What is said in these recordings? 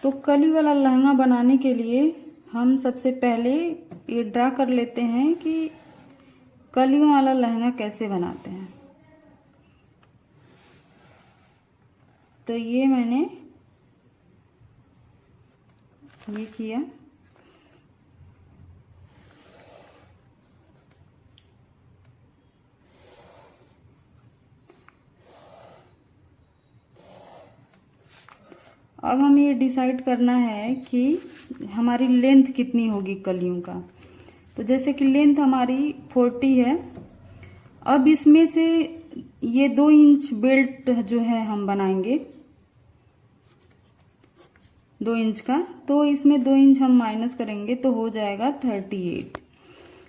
तो कली वाला लहंगा बनाने के लिए हम सबसे पहले ये ड्रा कर लेते हैं कि कलियों वाला लहंगा कैसे बनाते हैं। तो ये मैंने ये किया। अब हमें ये डिसाइड करना है कि हमारी लेंथ कितनी होगी कलियों का। तो जैसे कि लेंथ हमारी 40 है। अब इसमें से ये 2 इंच बेल्ट जो है हम बनाएंगे 2 इंच का, तो इसमें 2 इंच हम माइनस करेंगे तो हो जाएगा 38।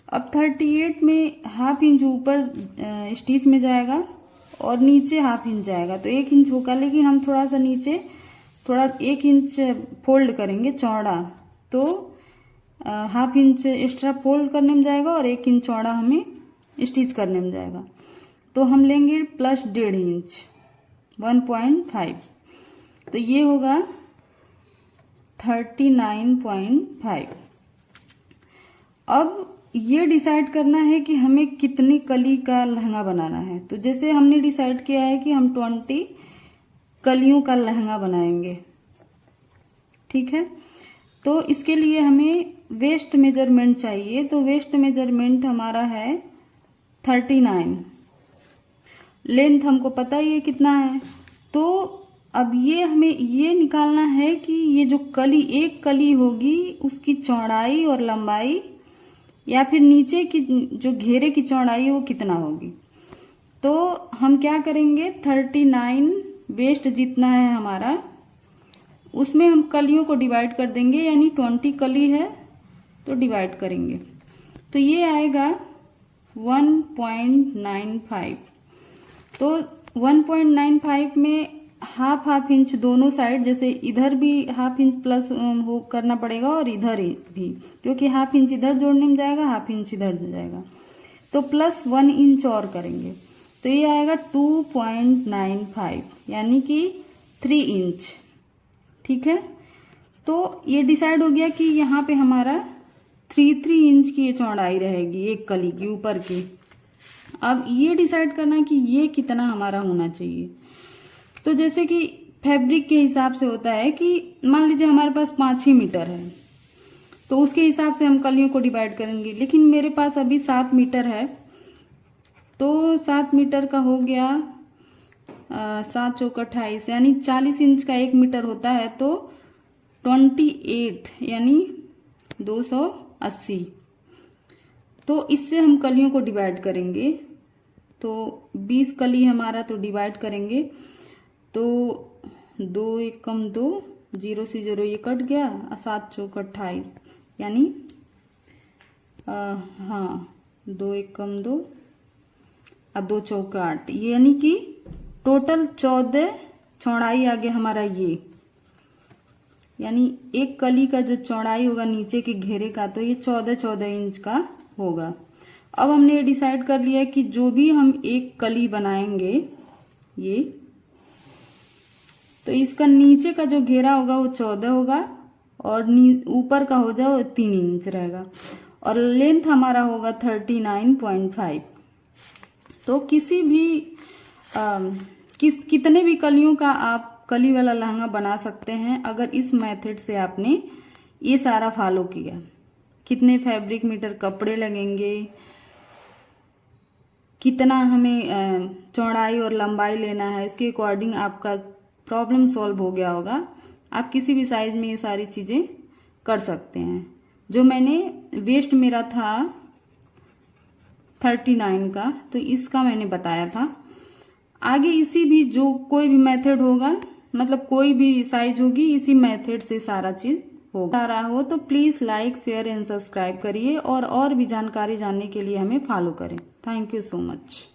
अब 38 में हाफ इंच ऊपर स्टिच में जाएगा और नीचे हाफ इंच जाएगा, तो 1 इंच होगा। लेकिन हम थोड़ा सा नीचे 1 इंच फोल्ड करेंगे चौड़ा, तो हाफ इंच एक्स्ट्रा फोल्ड करने में जाएगा और 1 इंच चौड़ा हमें स्टिच करने में जाएगा। तो हम लेंगे प्लस 1.5 इंच 1.5, तो ये होगा 39.5। अब ये डिसाइड करना है कि हमें कितनी कली का लहंगा बनाना है। तो जैसे हमने डिसाइड किया है कि हम 20 कलियों का लहंगा बनाएंगे, ठीक है। तो इसके लिए हमें वेस्ट मेजरमेंट चाहिए। तो वेस्ट मेजरमेंट हमारा है 39। लेंथ हमको पता ही है कितना है। तो अब ये हमें ये निकालना है कि ये जो एक कली होगी उसकी चौड़ाई और लंबाई, या फिर नीचे की जो घेरे की चौड़ाई वो कितना होगी। तो हम क्या करेंगे, 39 वेस्ट जितना है हमारा, उसमें हम कलियों को डिवाइड कर देंगे। यानी 20 कली है तो डिवाइड करेंगे, तो ये आएगा 1.95। तो 1.95 में हाफ इंच दोनों साइड, जैसे इधर भी हाफ इंच प्लस वो करना पड़ेगा और इधर भी, क्योंकि हाफ इंच इधर जोड़ने में जाएगा, हाफ इंच इधर जाएगा, तो प्लस 1 इंच और करेंगे। तो ये आएगा 2.95 यानी कि 3 इंच, ठीक है। तो ये डिसाइड हो गया कि यहाँ पे हमारा 3 इंच की ये चौड़ाई रहेगी एक कली की ऊपर की। अब ये डिसाइड करना कि ये कितना हमारा होना चाहिए। तो जैसे कि फैब्रिक के हिसाब से होता है कि मान लीजिए हमारे पास 5 ही मीटर है, तो उसके हिसाब से हम कलियों को डिवाइड करेंगे। लेकिन मेरे पास अभी 7 मीटर है, तो 7 मीटर का हो गया 7 चौक 28, यानी 40 इंच का 1 मीटर होता है, तो 28 यानी 280। तो इससे हम कलियों को डिवाइड करेंगे। तो 20 कली हमारा, तो डिवाइड करेंगे तो 2 एकम 2, 0 से 0 ये कट गया, 7 चौक 28 यानी 2 एकम 2 और 2 चौक 8, यानी कि टोटल 14 चौड़ाई आ गया हमारा ये। यानी एक कली का जो चौड़ाई होगा नीचे के घेरे का, तो ये 14 इंच का होगा। अब हमने ये डिसाइड कर लिया कि जो भी हम एक कली बनाएंगे ये, तो इसका नीचे का जो घेरा होगा वो 14 होगा और ऊपर का हो जाओ 3 इंच रहेगा, और लेंथ हमारा होगा 39.5। तो किसी भी कितने भी कलियों का आप कली वाला लहंगा बना सकते हैं, अगर इस मेथड से आपने ये सारा फॉलो किया। कितने फैब्रिक मीटर कपड़े लगेंगे, कितना हमें चौड़ाई और लंबाई लेना है, इसके अकॉर्डिंग आपका प्रॉब्लम सॉल्व हो गया होगा। आप किसी भी साइज में ये सारी चीजें कर सकते हैं। जो मैंने वेस्ट मेरा था 39 का, तो इसका मैंने बताया था। आगे इसी भी जो कोई भी मेथड होगा, मतलब कोई भी साइज होगी, इसी मेथड से सारा चीज होगा। रहा हो तो please like, share and subscribe करिए, और भी जानकारी जानने के लिए हमें फॉलो करें। Thank you so much.